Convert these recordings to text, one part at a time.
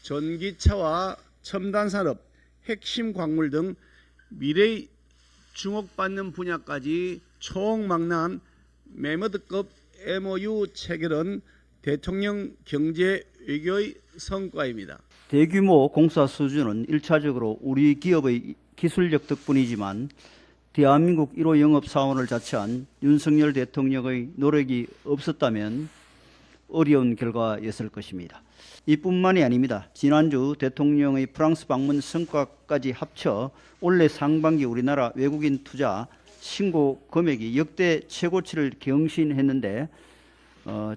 전기차와 첨단산업, 핵심 광물 등 미래의 주목받는 분야까지 총망라한 매머드급 MOU 체결은 대통령 경제 외교의 성과입니다. 대규모 공사 수주는 1차적으로 우리 기업의 기술력 덕분이지만 대한민국 1호 영업사원을 자처한 윤석열 대통령의 노력이 없었다면 어려운 결과였을 것입니다. 이뿐만이 아닙니다. 지난주 대통령의 프랑스 방문 성과까지 합쳐 올해 상반기 우리나라 외국인 투자 신고 금액이 역대 최고치를 경신했는데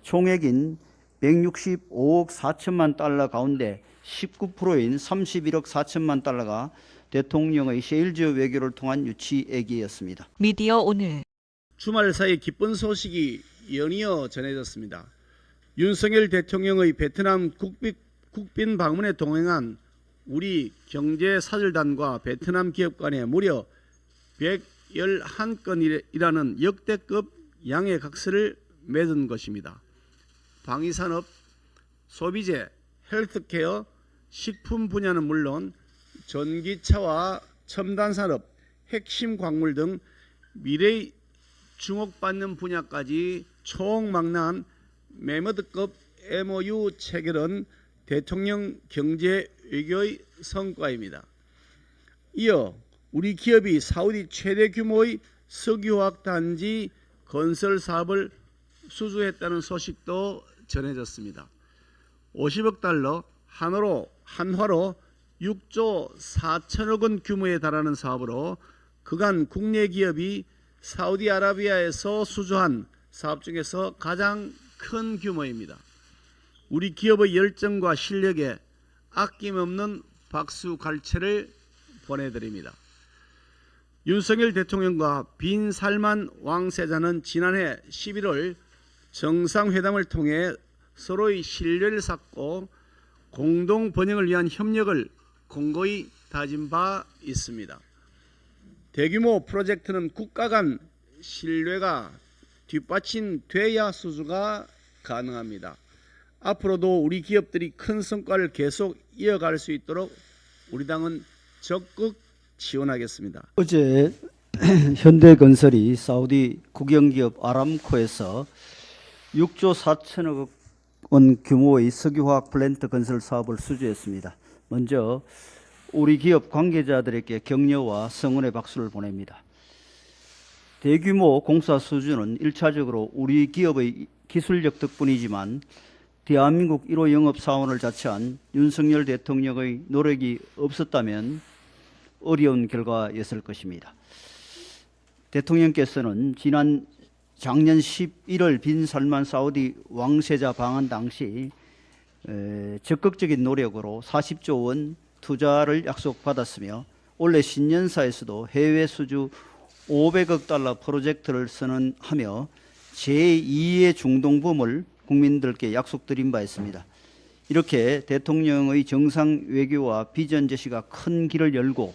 총액인 165억 4천만 달러 가운데 19%인 31억 4천만 달러가 대통령의 세일즈 외교를 통한 유치액이었습니다. 미디어 오늘 주말 사이 기쁜 소식이 연이어 전해졌습니다. 윤석열 대통령의 베트남 국빈 방문에 동행한 우리 경제사절단과 베트남 기업 간에 무려 111건이라는 역대급 양해 각서를 맺은 것입니다. 방위산업, 소비재, 헬스케어, 식품 분야는 물론 전기차와 첨단산업, 핵심 광물 등 미래의 주목받는 분야까지 총망라한 매머드급 MOU 체결은 대통령 경제 외교의 성과입니다. 이어 우리 기업이 사우디 최대 규모의 석유화학 단지 건설 사업을 수주했다는 소식도 전해졌습니다. 50억 달러, 한화로 6조 4천억 원 규모에 달하는 사업으로 그간 국내 기업이 사우디아라비아에서 수주한 사업 중에서 가장 큰 규모입니다. 우리 기업의 열정과 실력에 아낌없는 박수 갈채를 보내드립니다. 윤석열 대통령과 빈 살만 왕세자는 지난해 11월 정상회담을 통해 서로의 신뢰를 쌓고 공동 번영을 위한 협력을 공고히 다진 바 있습니다. 대규모 프로젝트는 국가 간 신뢰가 뒷받침돼야 수주가 가능합니다. 앞으로도 우리 기업들이 큰 성과를 계속 이어갈 수 있도록 우리 당은 적극 지원하겠습니다. 어제 현대건설이 사우디 국영기업 아람코에서 6조 4천억 원 규모의 석유화학 플랜트 건설 사업을 수주했습니다. 먼저 우리 기업 관계자들에게 격려와 성원의 박수를 보냅니다. 대규모 공사 수주는 1차적으로 우리 기업의 기술력 덕분이지만 대한민국 1호 영업사원을 자처한 윤석열 대통령의 노력이 없었다면 어려운 결과였을 것입니다. 대통령께서는 작년 11월 빈 살만 사우디 왕세자 방한 당시 적극적인 노력으로 40조 원 투자를 약속받았으며 올해 신년사에서도 해외 수주 500억 달러 프로젝트를 선언하며 제2의 중동범을 국민들께 약속드린 바 있습니다. 이렇게 대통령의 정상 외교와 비전 제시가 큰 길을 열고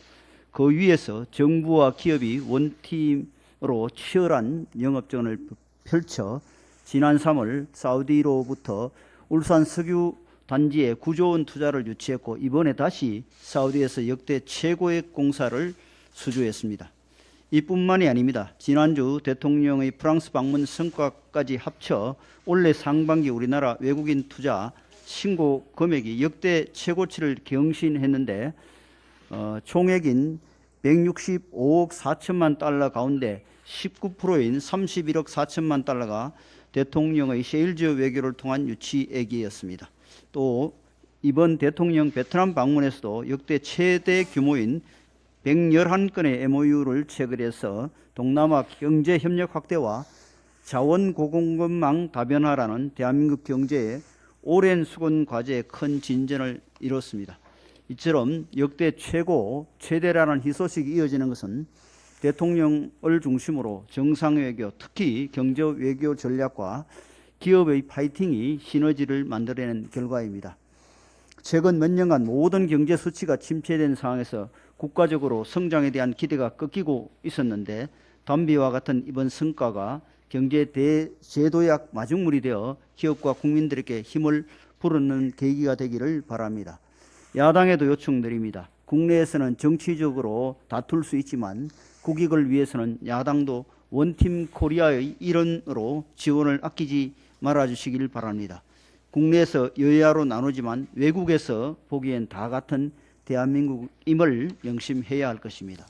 그 위에서 정부와 기업이 원팀으로 치열한 영업전을 펼쳐 지난 3월 사우디로부터 울산 석유 단지에 9조 원 투자를 유치했고 이번에 다시 사우디에서 역대 최고의 공사를 수주했습니다. 이뿐만이 아닙니다. 지난주 대통령의 프랑스 방문 성과까지 합쳐 올해 상반기 우리나라 외국인 투자 신고 금액이 역대 최고치를 경신했는데 총액인 165억 4천만 달러 가운데 19%인 31억 4천만 달러가 대통령의 세일즈 외교를 통한 유치액이었습니다. 또 이번 대통령 베트남 방문에서도 역대 최대 규모인 111건의 MOU를 체결해서 동남아 경제협력 확대와 자원고공급망 다변화라는 대한민국 경제의 오랜 수건 과제에 큰 진전을 이뤘습니다. 이처럼 역대 최대라는 희소식이 이어지는 것은 대통령을 중심으로 정상외교, 특히 경제외교 전략과 기업의 파이팅이 시너지를 만들어낸 결과입니다. 최근 몇 년간 모든 경제 수치가 침체된 상황에서 국가적으로 성장에 대한 기대가 꺾이고 있었는데 담비와 같은 이번 성과가 경제 대제도약 마중물이 되어 기업과 국민들에게 힘을 불어넣는 계기가 되기를 바랍니다. 야당에도 요청드립니다. 국내에서는 정치적으로 다툴 수 있지만 국익을 위해서는 야당도 원팀 코리아의 일원으로 지원을 아끼지 말아주시길 바랍니다. 국내에서 여야로 나누지만 외국에서 보기엔 다 같은 대한민국임을 명심해야 할 것입니다.